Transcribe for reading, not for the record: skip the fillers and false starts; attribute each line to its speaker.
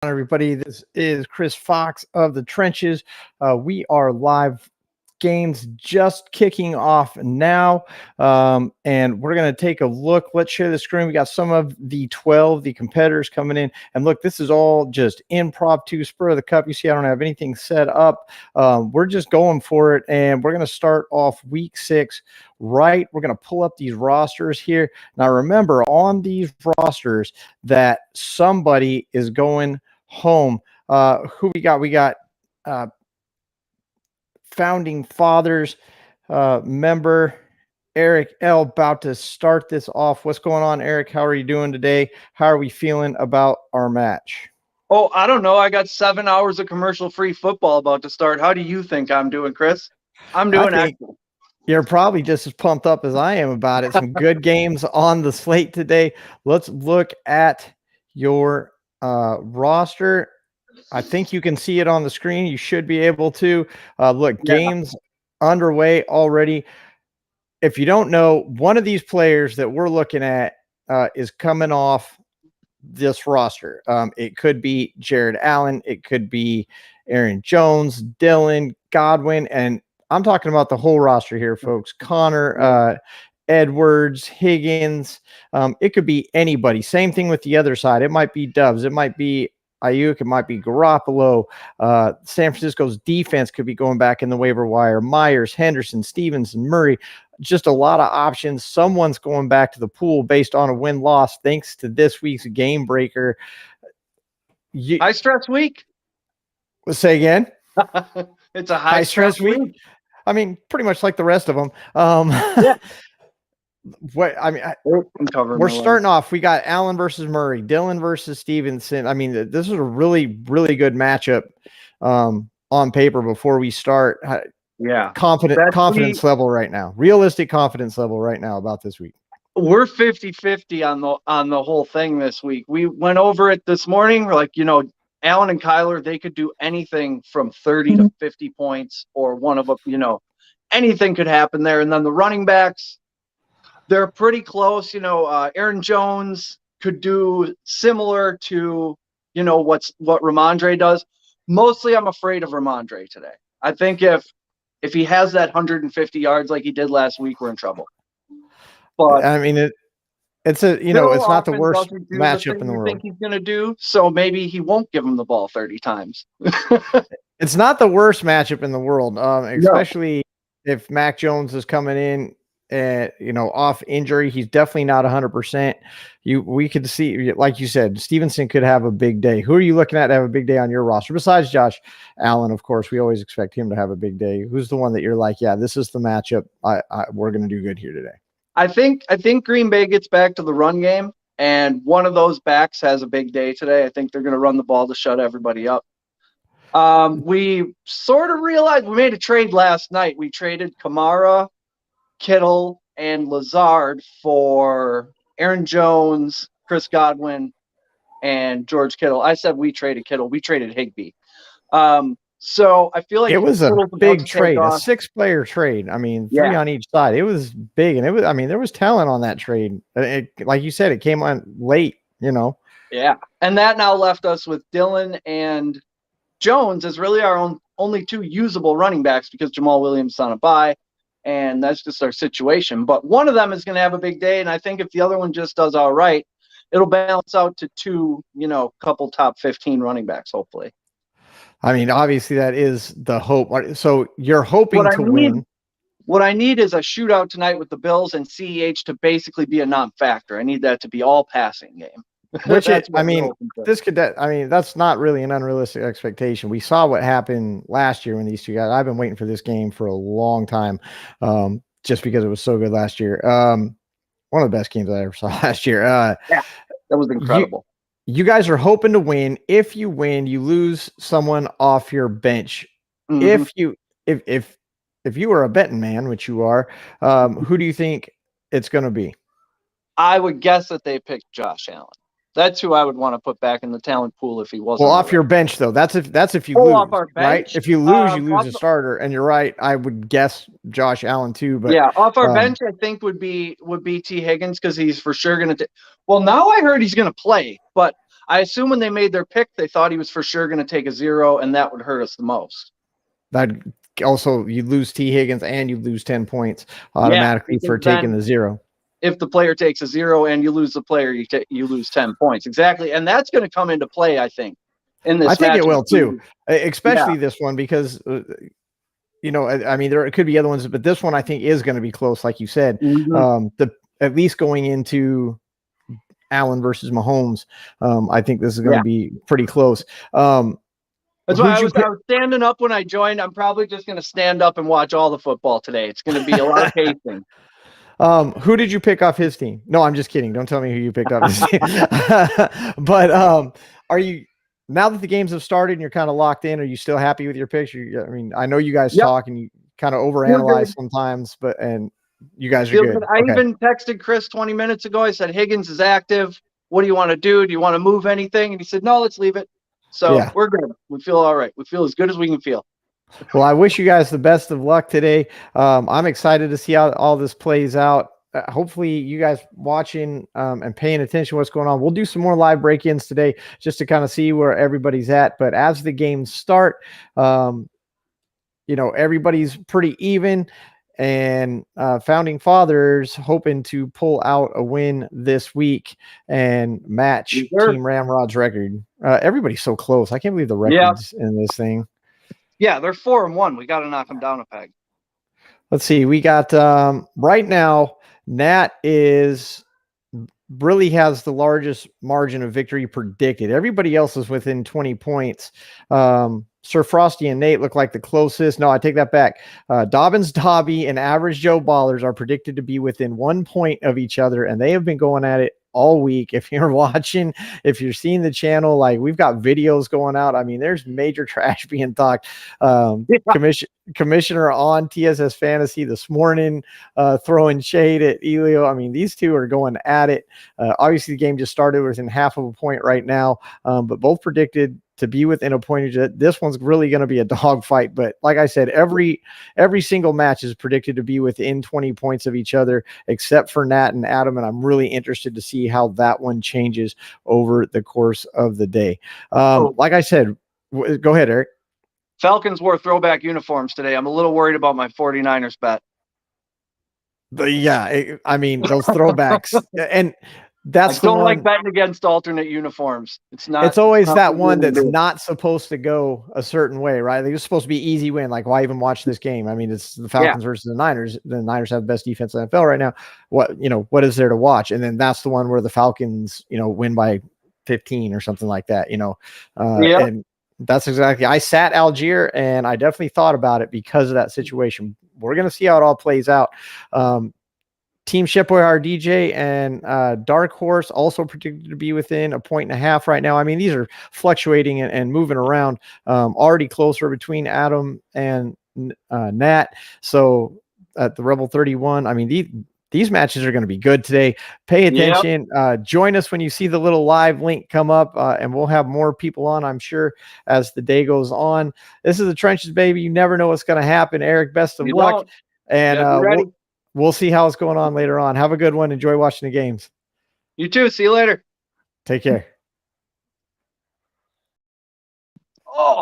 Speaker 1: Everybody? This is Chris Fox of the Trenches. We are live. Games just kicking off now, and we're going to take a look. Let's share the screen. We got some of the 12, the competitors coming in. And look, this is all just impromptu, spur of the cup. You see, I don't have anything set up. We're just going for it, and we're going to start off week 6 right. We're going to pull up these rosters here. Now, remember, on these rosters that somebody is going home. Who we got? We got Founding Fathers member Eric L. about to start this off. What's going on, Eric? How are you doing today? How are we feeling about our match?
Speaker 2: Oh, I don't know. I got 7 hours of commercial-free football about to start. How do you think I'm doing, Chris? I'm doing excellent.
Speaker 1: You're probably just as pumped up as I am about it. Some good games on the slate today. Let's look at your roster. I think you can see it on the screen. You should be able to look. Games underway already. If you don't know, one of these players that we're looking at is coming off this roster. It could be Jared Allen. It could be Aaron Jones, Dylan, Godwin, and I'm talking about the whole roster here, folks. Connor, Edwards, Higgins. It could be anybody. Same thing with the other side. It might be Doves. It might be Ayuk, it might be Garoppolo. San Francisco's defense could be going back in the waiver wire. Myers, Henderson, Stevenson, Murray. Just a lot of options. Someone's going back to the pool based on a win-loss thanks to this week's game breaker.
Speaker 2: High stress week.
Speaker 1: Say again.
Speaker 2: It's a high stress week.
Speaker 1: I mean, pretty much like the rest of them.
Speaker 2: Yeah.
Speaker 1: What I mean, we're starting off. We got Allen versus Murray, Dylan versus Stevenson. I mean, this is a really, really good matchup on paper before we start.
Speaker 2: Yeah,
Speaker 1: confidence level right now, realistic confidence level right now about this week.
Speaker 2: We're 50-50 on the whole thing this week. We went over it this morning. We're like, Allen and Kyler, they could do anything from 30 to 50 points, or one of them, anything could happen there. And then the running backs, they're pretty close. Aaron Jones could do similar to, what Ramondre does. Mostly I'm afraid of Ramondre today. I think if he has that 150 yards like he did last week, we're in trouble. But
Speaker 1: I mean, it's a, it's not the worst matchup in the world.
Speaker 2: I think he's going to do, so maybe he won't give him the ball 30 times.
Speaker 1: It's not the worst matchup in the world, especially if Mac Jones is coming in. Off injury, he's definitely not 100%. We could see, like you said, Stevenson could have a big day. Who are you looking at to have a big day on your roster besides Josh Allen? Of course, we always expect him to have a big day. Who's the one that you're like, yeah, this is the matchup. We're going to do good here today.
Speaker 2: I think Green Bay gets back to the run game, and one of those backs has a big day today. I think they're going to run the ball to shut everybody up. We sort of realized we made a trade last night. We traded Kamara, Kittle, and Lazard for Aaron Jones, Chris Godwin, and George Kittle. I said we traded Kittle. We traded Higbee. So I feel like
Speaker 1: it was a big trade, a 6-player trade. I mean, 3 on each side. It was big, and there was talent on that trade. Like you said, it came on late,
Speaker 2: Yeah, and that now left us with Dylan and Jones as really our only 2 usable running backs because Jamal Williams is on a bye. And that's just our situation. But one of them is going to have a big day. And I think if the other one just does all right, it'll balance out to 2, couple top 15 running backs, hopefully.
Speaker 1: I mean, obviously that is the hope. So you're hoping to win.
Speaker 2: What I need is a shootout tonight with the Bills and CEH to basically be a non-factor. I need that to be all passing game.
Speaker 1: Which that's not really an unrealistic expectation. We saw what happened last year when these two guys. I've been waiting for this game for a long time, just because it was so good last year. One of the best games I ever saw last year.
Speaker 2: Yeah, that was incredible.
Speaker 1: You guys are hoping to win. If you win, you lose someone off your bench.
Speaker 2: Mm-hmm.
Speaker 1: If you were a betting man, which you are, who do you think it's going to be?
Speaker 2: I would guess that they picked Josh Allen. That's who I would want to put back in the talent pool if he wasn't.
Speaker 1: Well, off your bench though. That's if you lose,
Speaker 2: off our bench,
Speaker 1: right? If you lose, you lose a starter. And you're right. I would guess Josh Allen too. But
Speaker 2: yeah, off our bench, I think would be T Higgins because he's for sure going to. Well, now I heard he's going to play, but I assume when they made their pick, they thought he was for sure going to take a 0, and that would hurt us the most.
Speaker 1: That also, you lose T. Higgins and you lose 10 points automatically for taking the 0.
Speaker 2: If the player takes a 0 and you lose the player, you lose 10 points. Exactly. And that's going to come into play, I think, in this
Speaker 1: I think it will too, especially
Speaker 2: Yeah.
Speaker 1: this one, because I mean, there could be other ones, but this one I think is going to be close, like you said. At least going into Allen versus Mahomes, I think this is going to be pretty close.
Speaker 2: That's why I was standing up when I joined. I'm probably just going to stand up and watch all the football today. It's going to be a lot of pacing.
Speaker 1: Who did you pick off his team? No, I'm just kidding. Don't tell me who you picked off his team. But are you, now that the games have started and you're kind of locked in, are you still happy with your picks? I mean, I know you guys talk and you kind of overanalyze sometimes, and you guys are good.
Speaker 2: I even texted Chris 20 minutes ago. I said, Higgins is active. What do you want to do? Do you want to move anything? And he said, no, let's leave it. So we're good. We feel all right. We feel as good as we can feel.
Speaker 1: Well, I wish you guys the best of luck today. I'm excited to see how all this plays out. Hopefully you guys watching and paying attention to what's going on. We'll do some more live break-ins today just to kind of see where everybody's at. But as the games start, everybody's pretty even. And Founding Fathers hoping to pull out a win this week and match Team Ramrod's record. Everybody's so close. I can't believe the records in this thing.
Speaker 2: Yeah, they're 4-1. We got to knock them down a peg.
Speaker 1: Let's see. We got right now, Nat really has the largest margin of victory predicted. Everybody else is within 20 points. Sir Frosty and Nate look like the closest. No, I take that back. Dobbins, Dobby, and Average Joe Ballers are predicted to be within 1 point of each other, and they have been going at it all week. If you're watching, if you're seeing the channel, like we've got videos going out. I mean, there's major trash being talked. Commissioner on TSS Fantasy this morning throwing shade at Elio. I mean, these two are going at it. Obviously, the game just started within half of a point right now, but both predicted to be within a point. This one's really going to be a dogfight. But like I said, every single match is predicted to be within 20 points of each other, except for Nat and Adam. And I'm really interested to see how that one changes over the course of the day. Like I said, go ahead, Eric.
Speaker 2: Falcons wore throwback uniforms today. I'm a little worried about my 49ers bet.
Speaker 1: I mean, those throwbacks and that's
Speaker 2: I don't like betting against alternate uniforms.
Speaker 1: It's always that one that's not supposed to go a certain way, right? They're supposed to be easy win. Like, why even watch this game? I mean, it's the Falcons versus the Niners. The Niners have the best defense in the NFL right now. What is there to watch? And then that's the one where the Falcons, win by 15 or something like that, and that's exactly, I sat Algier and I definitely thought about it because of that situation. We're going to see how it all plays out. Team Shipway DJ and Dark Horse also predicted to be within 1.5 points right now. I mean, these are fluctuating and moving around, already closer between Adam and Nat. So at the Rebel 31, I mean, these matches are going to be good today. Pay attention. Join us when you see the little live link come up, and we'll have more people on, I'm sure, as the day goes on. This is the Trenches, baby. You never know what's going to happen. Eric, best of luck. And we'll see how it's going on later on. Have a good one. Enjoy watching the games.
Speaker 2: You too. See you later.
Speaker 1: Take care.
Speaker 2: Oh.